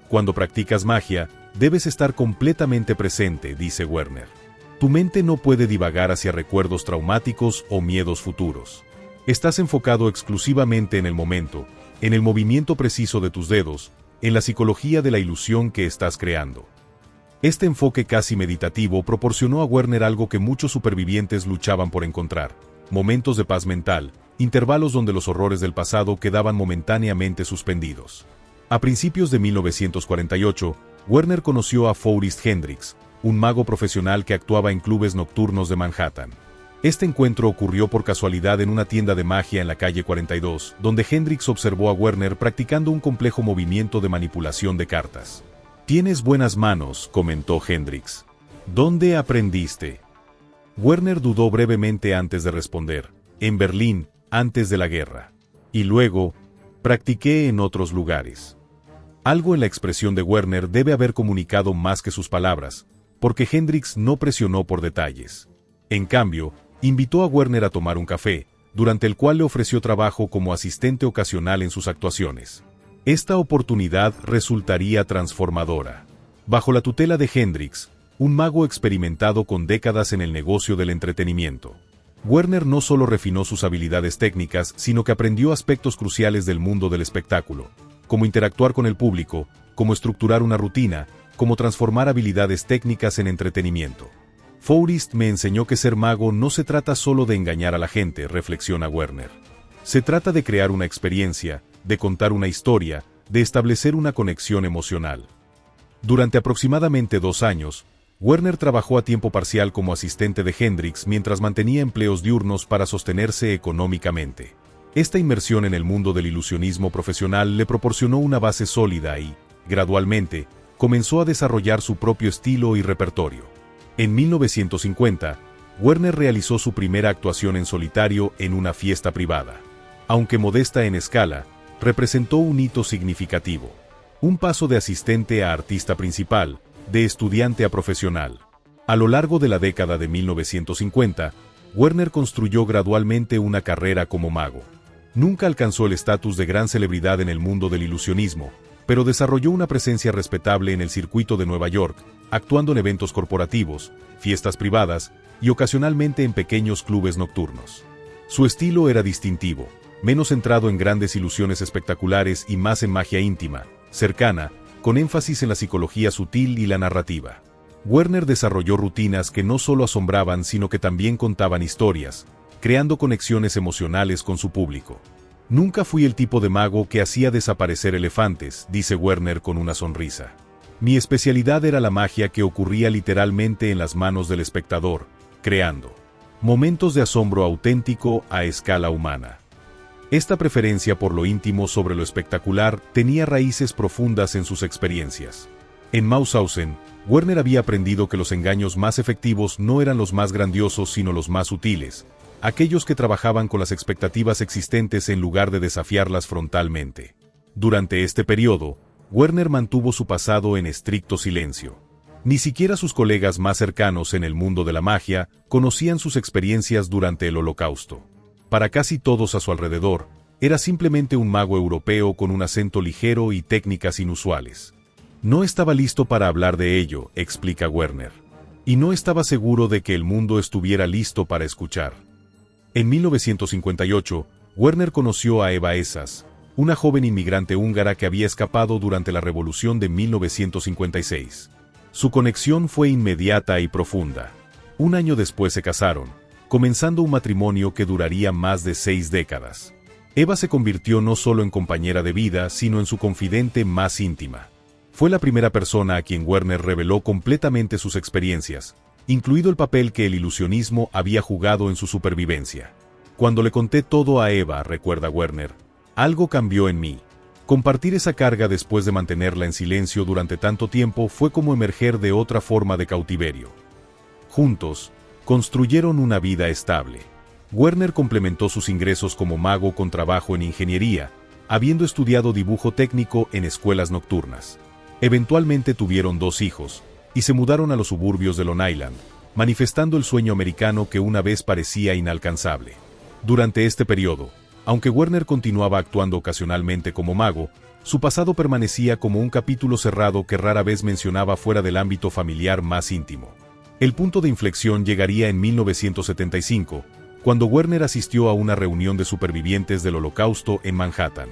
Cuando practicas magia, debes estar completamente presente, dice Werner. Tu mente no puede divagar hacia recuerdos traumáticos o miedos futuros. Estás enfocado exclusivamente en el momento, en el movimiento preciso de tus dedos, en la psicología de la ilusión que estás creando. Este enfoque casi meditativo proporcionó a Werner algo que muchos supervivientes luchaban por encontrar: momentos de paz mental, intervalos donde los horrores del pasado quedaban momentáneamente suspendidos. A principios de 1948, Werner conoció a Forrest Hendricks, un mago profesional que actuaba en clubes nocturnos de Manhattan. Este encuentro ocurrió por casualidad en una tienda de magia en la calle 42, donde Hendricks observó a Werner practicando un complejo movimiento de manipulación de cartas. «Tienes buenas manos», comentó Hendricks. «¿Dónde aprendiste?» Werner dudó brevemente antes de responder. «En Berlín, antes de la guerra. Y luego, practiqué en otros lugares». Algo en la expresión de Werner debe haber comunicado más que sus palabras, porque Hendricks no presionó por detalles. En cambio, invitó a Werner a tomar un café, durante el cual le ofreció trabajo como asistente ocasional en sus actuaciones. Esta oportunidad resultaría transformadora. Bajo la tutela de Hendricks, un mago experimentado con décadas en el negocio del entretenimiento, Werner no solo refinó sus habilidades técnicas, sino que aprendió aspectos cruciales del mundo del espectáculo, cómo interactuar con el público, cómo estructurar una rutina, cómo transformar habilidades técnicas en entretenimiento. Forrest me enseñó que ser mago no se trata solo de engañar a la gente, reflexiona Werner. Se trata de crear una experiencia, de contar una historia, de establecer una conexión emocional. Durante aproximadamente 2 años, Werner trabajó a tiempo parcial como asistente de Hendricks mientras mantenía empleos diurnos para sostenerse económicamente. Esta inmersión en el mundo del ilusionismo profesional le proporcionó una base sólida y, gradualmente, comenzó a desarrollar su propio estilo y repertorio. En 1950, Werner realizó su primera actuación en solitario en una fiesta privada. Aunque modesta en escala, representó un hito significativo. Un paso de asistente a artista principal, de estudiante a profesional. A lo largo de la década de 1950, Werner construyó gradualmente una carrera como mago. Nunca alcanzó el estatus de gran celebridad en el mundo del ilusionismo, pero desarrolló una presencia respetable en el circuito de Nueva York, actuando en eventos corporativos, fiestas privadas y ocasionalmente en pequeños clubes nocturnos. Su estilo era distintivo, menos centrado en grandes ilusiones espectaculares y más en magia íntima, cercana, con énfasis en la psicología sutil y la narrativa. Werner desarrolló rutinas que no solo asombraban sino que también contaban historias, creando conexiones emocionales con su público. «Nunca fui el tipo de mago que hacía desaparecer elefantes», dice Werner con una sonrisa. «Mi especialidad era la magia que ocurría literalmente en las manos del espectador, creando momentos de asombro auténtico a escala humana». Esta preferencia por lo íntimo sobre lo espectacular tenía raíces profundas en sus experiencias. En Mauthausen, Werner había aprendido que los engaños más efectivos no eran los más grandiosos sino los más sutiles, aquellos que trabajaban con las expectativas existentes en lugar de desafiarlas frontalmente. Durante este periodo, Werner mantuvo su pasado en estricto silencio. Ni siquiera sus colegas más cercanos en el mundo de la magia conocían sus experiencias durante el Holocausto. Para casi todos a su alrededor, era simplemente un mago europeo con un acento ligero y técnicas inusuales. No estaba listo para hablar de ello, explica Werner. Y no estaba seguro de que el mundo estuviera listo para escuchar. En 1958, Werner conoció a Eva Esas, una joven inmigrante húngara que había escapado durante la Revolución de 1956. Su conexión fue inmediata y profunda. Un año después se casaron, comenzando un matrimonio que duraría más de 6 décadas. Eva se convirtió no solo en compañera de vida, sino en su confidente más íntima. Fue la primera persona a quien Werner reveló completamente sus experiencias, incluido el papel que el ilusionismo había jugado en su supervivencia. Cuando le conté todo a Eva, recuerda Werner, algo cambió en mí. Compartir esa carga después de mantenerla en silencio durante tanto tiempo fue como emerger de otra forma de cautiverio. Juntos, construyeron una vida estable. Werner complementó sus ingresos como mago con trabajo en ingeniería, habiendo estudiado dibujo técnico en escuelas nocturnas. Eventualmente tuvieron 2 hijos, y se mudaron a los suburbios de Long Island, manifestando el sueño americano que una vez parecía inalcanzable. Durante este periodo, aunque Werner continuaba actuando ocasionalmente como mago, su pasado permanecía como un capítulo cerrado que rara vez mencionaba fuera del ámbito familiar más íntimo. El punto de inflexión llegaría en 1975, cuando Werner asistió a una reunión de supervivientes del Holocausto en Manhattan.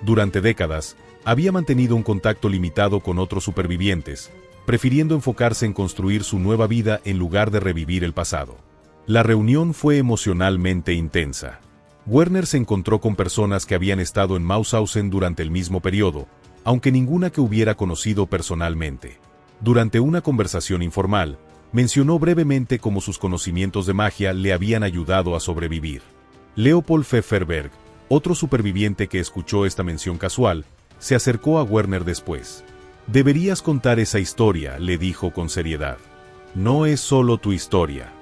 Durante décadas, había mantenido un contacto limitado con otros supervivientes, prefiriendo enfocarse en construir su nueva vida en lugar de revivir el pasado. La reunión fue emocionalmente intensa. Werner se encontró con personas que habían estado en Mauthausen durante el mismo periodo, aunque ninguna que hubiera conocido personalmente. Durante una conversación informal, mencionó brevemente cómo sus conocimientos de magia le habían ayudado a sobrevivir. Leopold Pfefferberg, otro superviviente que escuchó esta mención casual, se acercó a Werner después. «Deberías contar esa historia», le dijo con seriedad. «No es solo tu historia.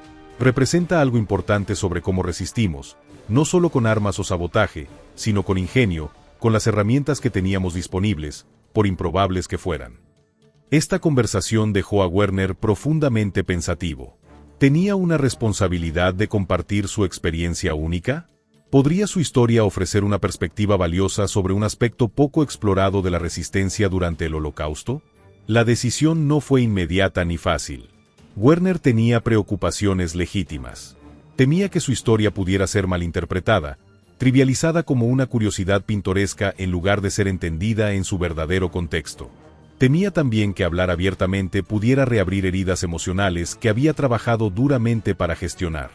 Representa algo importante sobre cómo resistimos, no solo con armas o sabotaje, sino con ingenio, con las herramientas que teníamos disponibles, por improbables que fueran». Esta conversación dejó a Werner profundamente pensativo. ¿Tenía una responsabilidad de compartir su experiencia única? ¿Podría su historia ofrecer una perspectiva valiosa sobre un aspecto poco explorado de la resistencia durante el Holocausto? La decisión no fue inmediata ni fácil. Werner tenía preocupaciones legítimas. Temía que su historia pudiera ser malinterpretada, trivializada como una curiosidad pintoresca en lugar de ser entendida en su verdadero contexto. Temía también que hablar abiertamente pudiera reabrir heridas emocionales que había trabajado duramente para gestionar.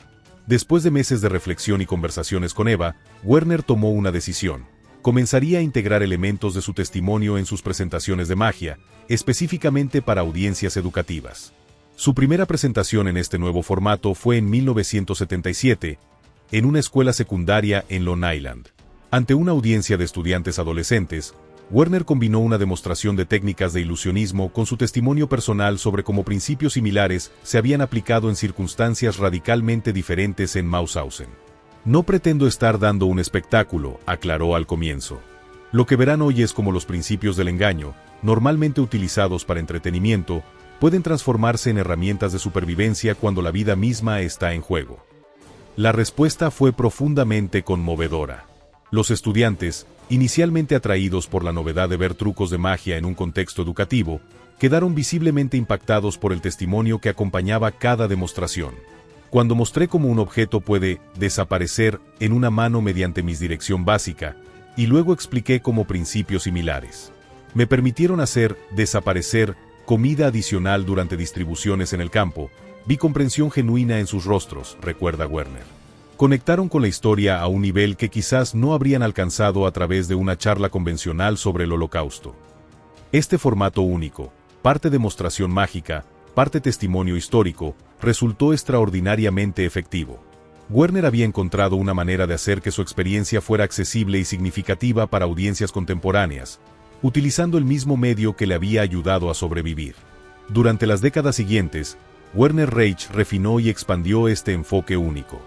Después de meses de reflexión y conversaciones con Eva, Werner tomó una decisión. Comenzaría a integrar elementos de su testimonio en sus presentaciones de magia, específicamente para audiencias educativas. Su primera presentación en este nuevo formato fue en 1977, en una escuela secundaria en Long Island. Ante una audiencia de estudiantes adolescentes, Werner combinó una demostración de técnicas de ilusionismo con su testimonio personal sobre cómo principios similares se habían aplicado en circunstancias radicalmente diferentes en Mauthausen. «No pretendo estar dando un espectáculo», aclaró al comienzo. «Lo que verán hoy es cómo los principios del engaño, normalmente utilizados para entretenimiento, pueden transformarse en herramientas de supervivencia cuando la vida misma está en juego». La respuesta fue profundamente conmovedora. Los estudiantes, inicialmente atraídos por la novedad de ver trucos de magia en un contexto educativo, quedaron visiblemente impactados por el testimonio que acompañaba cada demostración. «Cuando mostré cómo un objeto puede desaparecer en una mano mediante misdirección básica, y luego expliqué cómo principios similares me permitieron hacer desaparecer comida adicional durante distribuciones en el campo, vi comprensión genuina en sus rostros», recuerda Werner. Conectaron con la historia a un nivel que quizás no habrían alcanzado a través de una charla convencional sobre el Holocausto. Este formato único, parte demostración mágica, parte testimonio histórico, resultó extraordinariamente efectivo. Werner había encontrado una manera de hacer que su experiencia fuera accesible y significativa para audiencias contemporáneas, utilizando el mismo medio que le había ayudado a sobrevivir. Durante las décadas siguientes, Werner Reich refinó y expandió este enfoque único.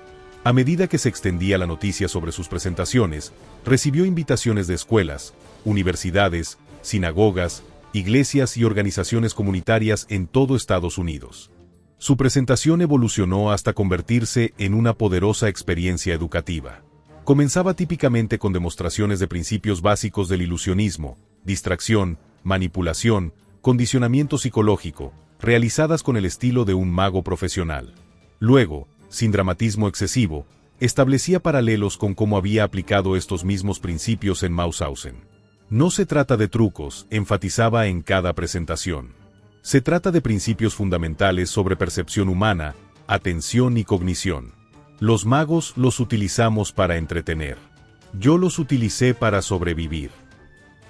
A medida que se extendía la noticia sobre sus presentaciones, recibió invitaciones de escuelas, universidades, sinagogas, iglesias y organizaciones comunitarias en todo Estados Unidos. Su presentación evolucionó hasta convertirse en una poderosa experiencia educativa. Comenzaba típicamente con demostraciones de principios básicos del ilusionismo, distracción, manipulación, condicionamiento psicológico, realizadas con el estilo de un mago profesional. Luego, sin dramatismo excesivo, establecía paralelos con cómo había aplicado estos mismos principios en Mauthausen. «No se trata de trucos», enfatizaba en cada presentación. «Se trata de principios fundamentales sobre percepción humana, atención y cognición. Los magos los utilizamos para entretener. Yo los utilicé para sobrevivir».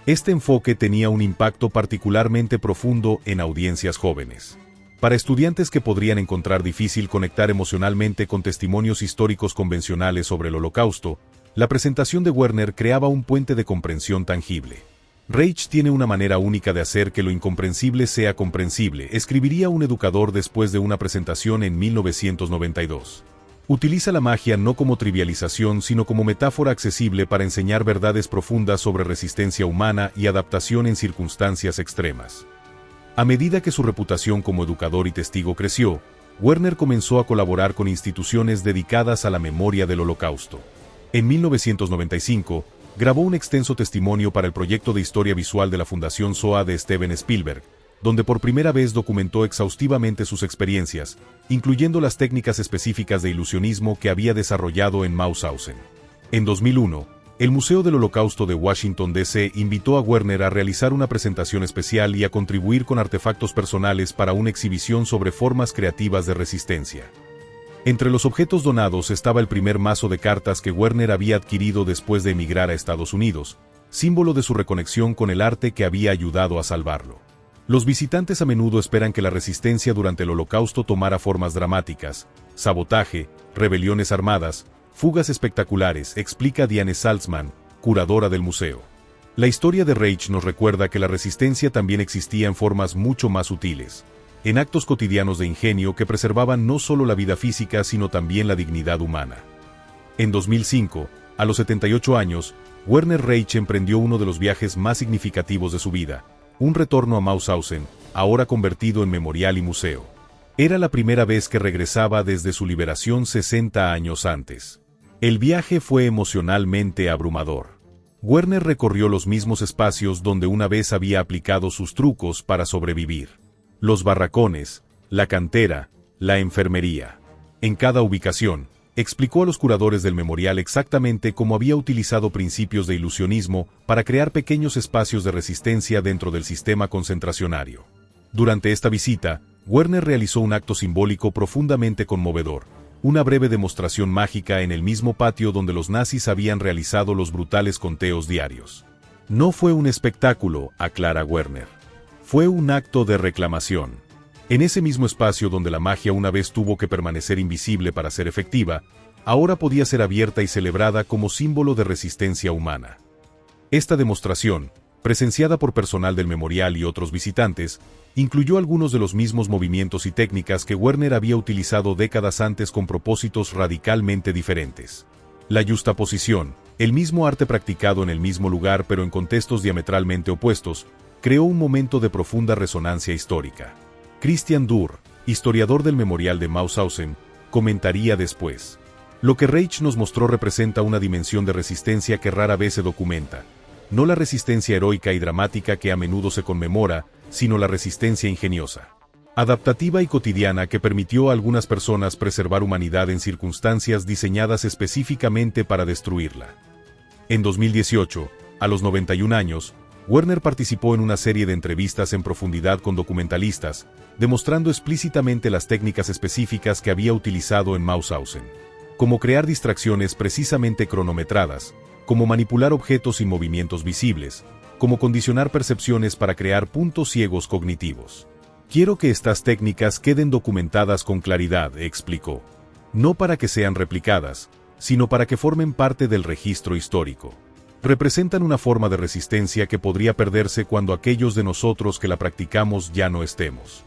Este enfoque tenía un impacto particularmente profundo en audiencias jóvenes. Para estudiantes que podrían encontrar difícil conectar emocionalmente con testimonios históricos convencionales sobre el Holocausto, la presentación de Werner creaba un puente de comprensión tangible. «Reich tiene una manera única de hacer que lo incomprensible sea comprensible», escribiría un educador después de una presentación en 1992. Utiliza la magia no como trivialización sino como metáfora accesible para enseñar verdades profundas sobre resistencia humana y adaptación en circunstancias extremas. A medida que su reputación como educador y testigo creció, Werner comenzó a colaborar con instituciones dedicadas a la memoria del Holocausto. En 1995, grabó un extenso testimonio para el proyecto de historia visual de la Fundación SOA de Steven Spielberg, donde por primera vez documentó exhaustivamente sus experiencias, incluyendo las técnicas específicas de ilusionismo que había desarrollado en Mauthausen. En 2001, el Museo del Holocausto de Washington, D.C. invitó a Werner a realizar una presentación especial y a contribuir con artefactos personales para una exhibición sobre formas creativas de resistencia. Entre los objetos donados estaba el primer mazo de cartas que Werner había adquirido después de emigrar a Estados Unidos, símbolo de su reconexión con el arte que había ayudado a salvarlo. Los visitantes a menudo esperan que la resistencia durante el Holocausto tomara formas dramáticas: sabotaje, rebeliones armadas, fugas espectaculares, explica Diane Salzman, curadora del museo. La historia de Reich nos recuerda que la resistencia también existía en formas mucho más sutiles, en actos cotidianos de ingenio que preservaban no solo la vida física sino también la dignidad humana. En 2005, a los 78 años, Werner Reich emprendió uno de los viajes más significativos de su vida, un retorno a Mauthausen, ahora convertido en memorial y museo. Era la primera vez que regresaba desde su liberación 60 años antes. El viaje fue emocionalmente abrumador. Werner recorrió los mismos espacios donde una vez había aplicado sus trucos para sobrevivir: los barracones, la cantera, la enfermería. En cada ubicación, explicó a los curadores del memorial exactamente cómo había utilizado principios de ilusionismo para crear pequeños espacios de resistencia dentro del sistema concentracionario. Durante esta visita, Werner realizó un acto simbólico profundamente conmovedor, una breve demostración mágica en el mismo patio donde los nazis habían realizado los brutales conteos diarios. No fue un espectáculo, aclara Werner. Fue un acto de reclamación. En ese mismo espacio donde la magia una vez tuvo que permanecer invisible para ser efectiva, ahora podía ser abierta y celebrada como símbolo de resistencia humana. Esta demostración, presenciada por personal del memorial y otros visitantes, incluyó algunos de los mismos movimientos y técnicas que Werner había utilizado décadas antes con propósitos radicalmente diferentes. La yuxtaposición, el mismo arte practicado en el mismo lugar pero en contextos diametralmente opuestos, creó un momento de profunda resonancia histórica. Christian Durr, historiador del memorial de Mauthausen, comentaría después: lo que Reich nos mostró representa una dimensión de resistencia que rara vez se documenta. No la resistencia heroica y dramática que a menudo se conmemora, sino la resistencia ingeniosa, adaptativa y cotidiana que permitió a algunas personas preservar humanidad en circunstancias diseñadas específicamente para destruirla. En 2018, a los 91 años, Werner participó en una serie de entrevistas en profundidad con documentalistas, demostrando explícitamente las técnicas específicas que había utilizado en Mauthausen, como crear distracciones precisamente cronometradas, como manipular objetos y movimientos visibles, como condicionar percepciones para crear puntos ciegos cognitivos. Quiero que estas técnicas queden documentadas con claridad, explicó. No para que sean replicadas, sino para que formen parte del registro histórico. Representan una forma de resistencia que podría perderse cuando aquellos de nosotros que la practicamos ya no estemos.